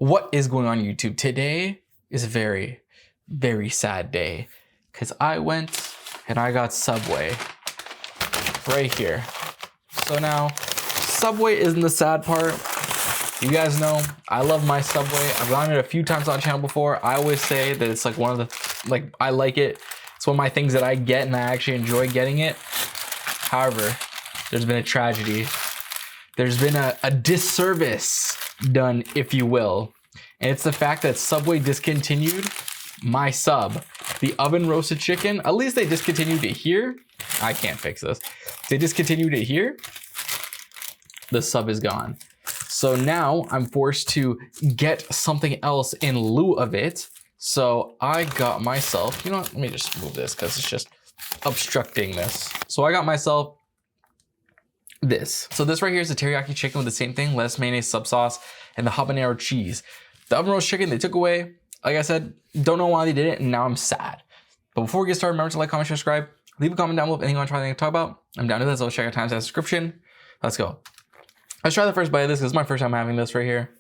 What is going on YouTube? Today is a very, very sad day because I went and I got Subway right here. So now Subway isn't the sad part. You guys know I love my Subway. I've gotten it a few times on the channel before. I always say that it's like one of the, I like it. It's one of my things that I get and I actually enjoy getting it. However, there's been a tragedy. There's been a disservice done, if you will. And it's the fact that Subway discontinued my sub, the oven roasted chicken. At least they discontinued it here. I can't fix this. They discontinued it here. The sub is gone. So now I'm forced to get something else in lieu of it. So I got myself, you know what? Let me just move this because it's just obstructing this. So I got myself this. So this right here is a teriyaki chicken with the same thing, lettuce, mayonnaise, sub sauce, and the habanero cheese. The oven roast chicken they took away. Like I said, don't know why they did it, and now I'm sad. But before we get started, remember to like, comment, share, subscribe. Leave a comment down below if anything you want to try anything to talk about. I'm down to this. I'll check out times in the description. Let's go. Let's try the first bite of this because it's my first time having this right here.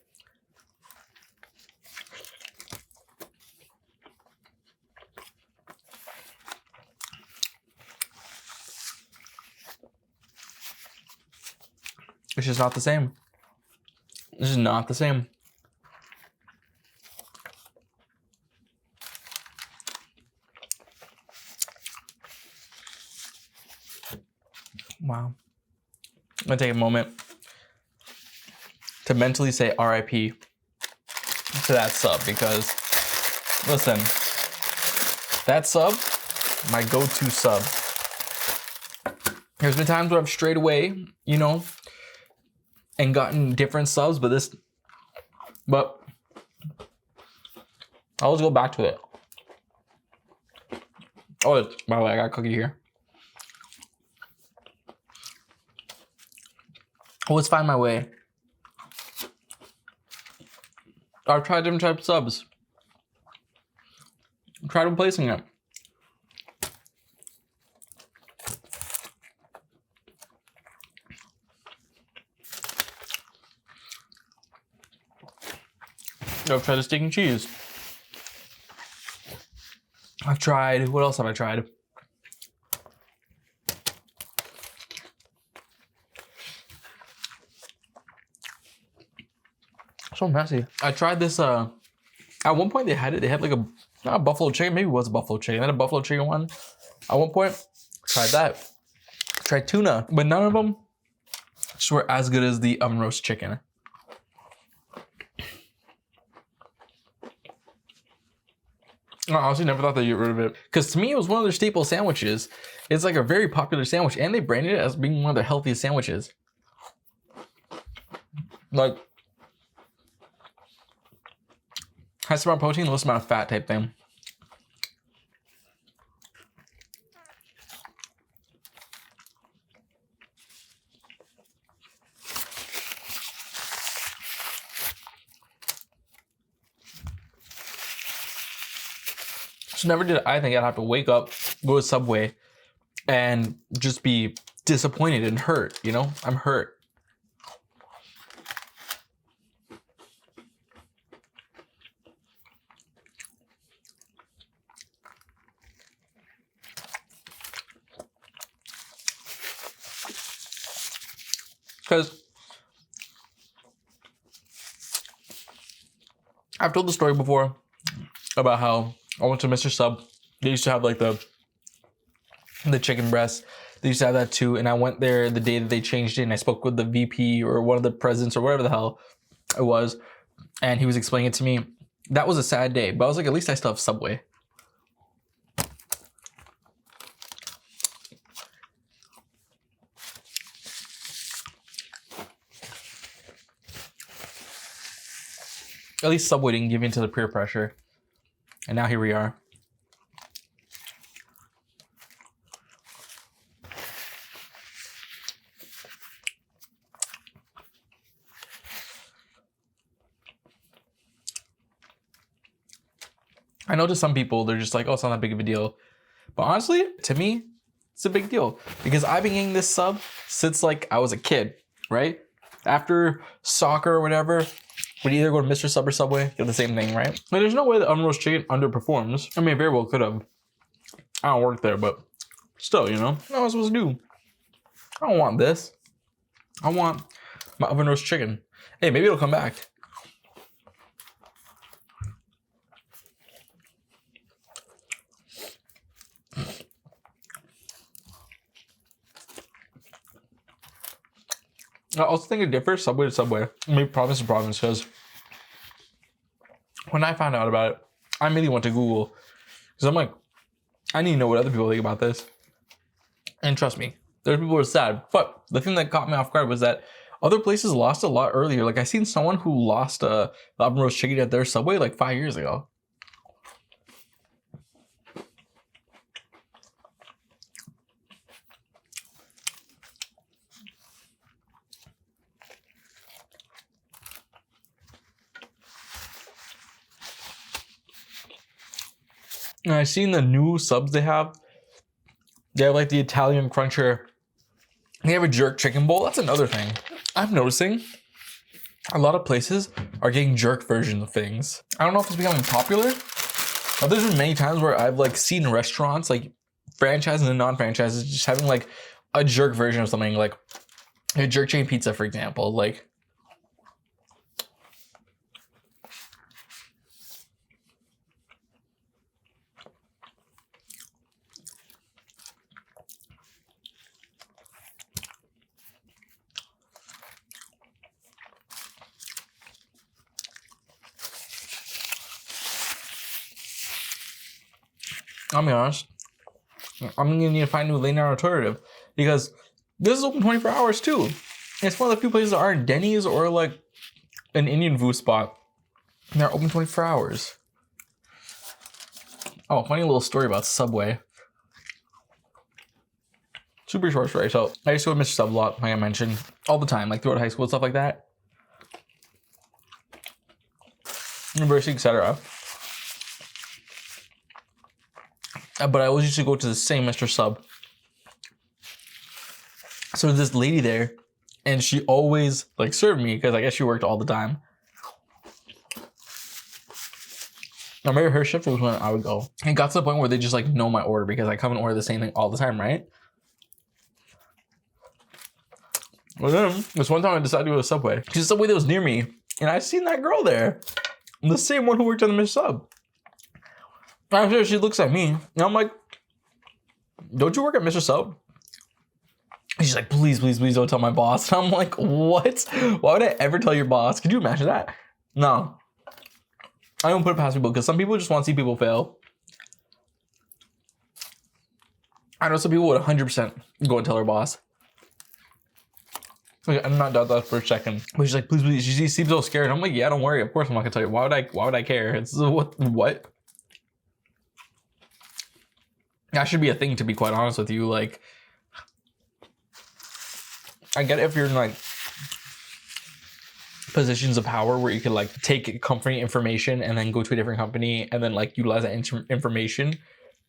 It's just not the same. It's just not the same. Wow. I'm gonna take a moment to mentally say RIP to that sub because, listen, that sub, my go-to sub. There's been times where I've strayed away, you know, and gotten different subs, but I'll always go back to it. Oh, by the way, I got a cookie here. Always find my way. I've tried different types of subs. I've tried replacing it. I've tried the steak and cheese. I've tried, what else have I tried? So messy. I tried this, at one point they had like a, not a buffalo chicken, maybe it was a buffalo chicken. They had a buffalo chicken one. At one point, tried that. Tried tuna, but none of them just were as good as the oven roast chicken. I honestly never thought they'd get rid of it. Because to me, it was one of their staple sandwiches. It's like a very popular sandwich, and they branded it as being one of their healthiest sandwiches. Like, high amount of protein, lowest amount of fat type thing. So never did I think I'd have to wake up, go to Subway, and just be disappointed and hurt, you know? I'm hurt. Because I've told the story before about how I went to Mr. Sub. They used to have like the chicken breast. They used to have that too. And I went there the day that they changed it and I spoke with the VP or one of the presidents or whatever the hell it was. And he was explaining it to me. That was a sad day, but I was like, at least I still have Subway. At least Subway didn't give in to the peer pressure. And now here we are. I know to some people, they're just like, oh, it's not that big of a deal. But honestly, to me, it's a big deal because I've been getting this sub since like I was a kid, right? After soccer or whatever, But either go to Mr. Sub or Subway, get the same thing, right? Like, there's no way that unroast chicken underperforms. I mean, it very well could have. I don't work there, but still, you know, what am I supposed to do? I don't want this. I want my oven roast chicken. Hey, maybe it'll come back. I also think it differs Subway to Subway. Maybe province to province, because when I found out about it, I immediately went to Google. Because I'm like, I need to know what other people think about this. And trust me, there's people who are sad. But the thing that caught me off guard was that other places lost a lot earlier. Like I seen someone who lost the oven roast chicken at their Subway like 5 years ago. And I seen the new subs they have. They have like the Italian cruncher. They have a jerk chicken bowl. That's another thing I'm noticing. A lot of places are getting jerk versions of things. I don't know if it's becoming popular, but there's been many times where I've like seen restaurants, like franchises and non-franchises, just having like a jerk version of something, like a jerk chain pizza, for example. Like, I'll be honest, I'm gonna need to find a new late night alternative, because this is open 24 hours too. It's one of the few places that aren't Denny's or like an Indian food spot. And they're open 24 hours. Oh, funny little story about Subway. Super short story. So I used to go to Mr. Sub a lot, like I mentioned, all the time, like throughout high school and stuff like that. University, etc. But I always used to go to the same Mr. Sub. So there's this lady there, and she always like served me because I guess she worked all the time. I remember her shift was when I would go. It got to the point where they just like know my order because I come and order the same thing all the time, right? Well, then this one time I decided to go to Subway. Because the Subway that was near me, and I seen that girl there, the same one who worked on the Mr. Sub. After she looks at me, and I'm like, "Don't you work at Mr. Sub?" And she's like, "Please, please, please don't tell my boss." And I'm like, "What? Why would I ever tell your boss? Could you imagine that?" No. I don't put it past people because some people just want to see people fail. I know some people would 100% go and tell their boss. Like, I'm not doubt that for a second. But she's like, "Please, please." She seems so scared. I'm like, "Yeah, don't worry. Of course I'm not gonna tell you. Why would I care? It's what? That should be a thing, to be quite honest with you. Like, I get it if you're in like positions of power where you could like take company information and then go to a different company and then like utilize that information.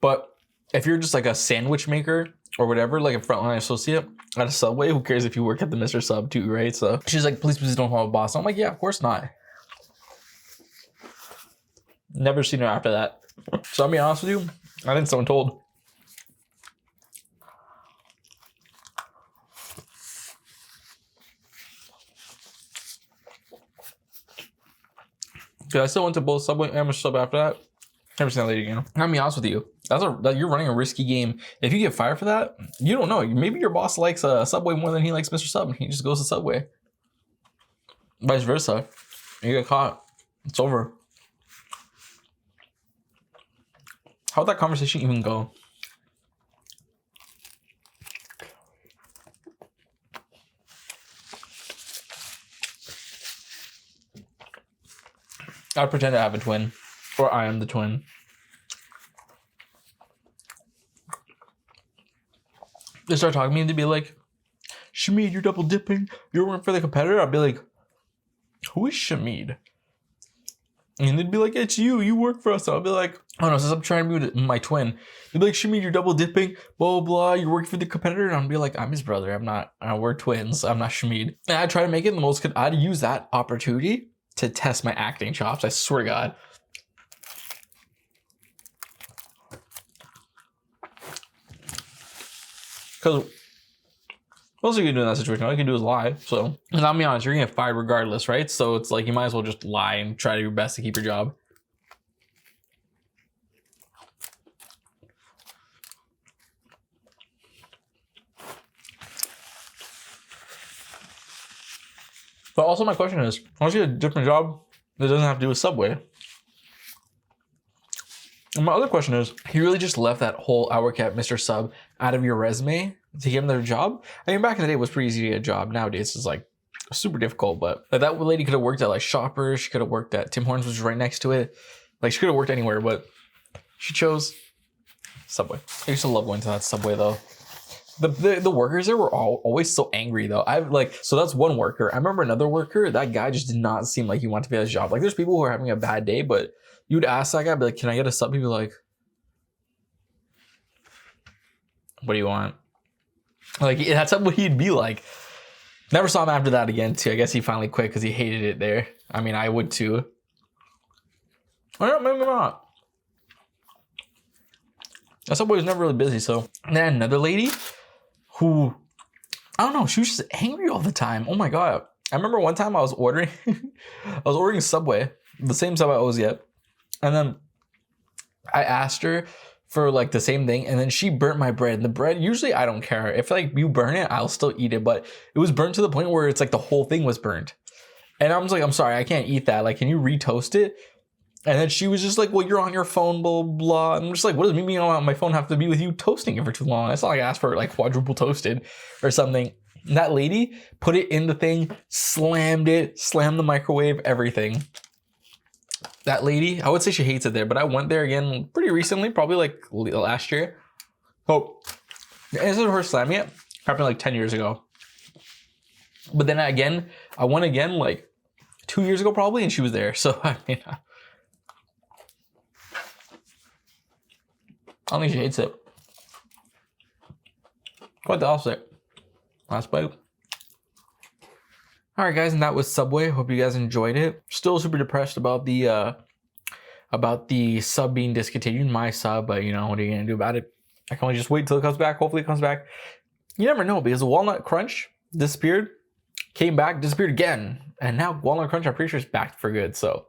But if you're just like a sandwich maker or whatever, like a frontline associate at a Subway, who cares if you work at the Mr. Sub too, right? So she's like, "Please, please don't call my boss." I'm like, "Yeah, of course not." Never seen her after that. So I'll be honest with you, I think someone told. Cause I still went to both Subway and Mr. Sub after that. Never seen that lady again. I'll be honest with you. You're running a risky game. If you get fired for that, you don't know. Maybe your boss likes Subway more than he likes Mr. Sub. He just goes to Subway. Vice versa. You get caught, it's over. How'd that conversation even go? I'd pretend to have a twin, or I am the twin. They start talking to me and they'd be like, "Shamid, you're double dipping. You're working for the competitor." I'd be like, "Who is Shamid?" And they'd be like, "It's you. You work for us." So I'll be like, "Oh no, since I'm trying to be with my twin." They'd be like, "Shamid, you're double dipping. Blah, blah, blah. You're working for the competitor." And I'd be like, "I'm his brother. I'm not. We're twins. I'm not Shamid." And I'd try to make it the most. I'd use that opportunity to test my acting chops. I swear to God. Because what else are you gonna do in that situation? All you can do is lie. So, and I'll be honest, you're gonna get fired regardless, right? So it's like you might as well just lie and try to do your best to keep your job. But also my question is, once you get a different job that doesn't have to do with Subway. And my other question is, you really just left that whole I work at Mr. Sub out of your resume to give them their job? I mean, back in the day, it was pretty easy to get a job. Nowadays, it's like super difficult. But like, that lady could have worked at like Shoppers. She could have worked at Tim Hortons, which is right next to it. Like she could have worked anywhere, but she chose Subway. I used to love going to that Subway though. The workers there were always so angry though. So that's one worker. I remember another worker, that guy just did not seem like he wanted to be at his job. Like there's people who are having a bad day, but you'd ask that guy, be like, can I get a sub? He'd be like, what do you want? Like that's what he'd be like. Never saw him after that again too. I guess he finally quit because he hated it there. I mean, I would too. I don't, maybe not. That Subway was never really busy. So and then another lady who, I don't know, she was just angry all the time. Oh my God. I remember one time I was ordering, Subway, the same Subway I always get. And then I asked her for like the same thing, and then she burnt my bread. And the bread, usually I don't care. If like you burn it, I'll still eat it. But it was burnt to the point where it's like the whole thing was burnt. And I was like, I'm sorry, I can't eat that. Like, can you retoast it? And then she was just like, well, you're on your phone, blah, blah, blah. I'm just like, what does me being on my phone have to be with you toasting it for too long? It's not like I asked for it like quadruple toasted or something. And that lady put it in the thing, slammed the microwave, everything. That lady, I would say she hates it there, but I went there again pretty recently, probably like last year. Oh, instead of her slamming it, happened like 10 years ago. But then again, I went again like 2 years ago probably, and she was there. So I mean, I don't think she hates it. Quite the opposite. Last bite. All right, guys, and that was Subway. Hope you guys enjoyed it. Still super depressed about the sub being discontinued, my sub, but you know, what are you gonna do about it? I can only just wait till it comes back. Hopefully it comes back. You never know, because the Walnut Crunch disappeared, came back, disappeared again, and now Walnut Crunch, I'm pretty sure, is back for good. So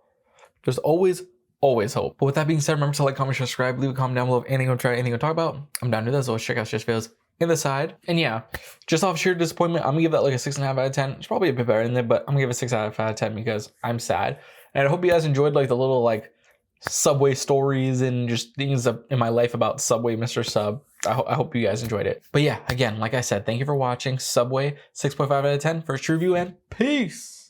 there's always hope. But with that being said, remember to like, comment, subscribe, leave a comment down below if anything I'm trying, anything to talk about. I'm down to this. So check out Just Fails in the side. And yeah, just off sheer disappointment, I'm gonna give that like a 6.5 out of 10. It's probably a bit better than that, but I'm gonna give it 6 out of 10 because I'm sad. And I hope you guys enjoyed like the little like Subway stories and just things in my life about Subway, Mr. Sub. I hope you guys enjoyed it. But yeah, again, like I said, thank you for watching. Subway, 6.5 out of 10. First review, and peace.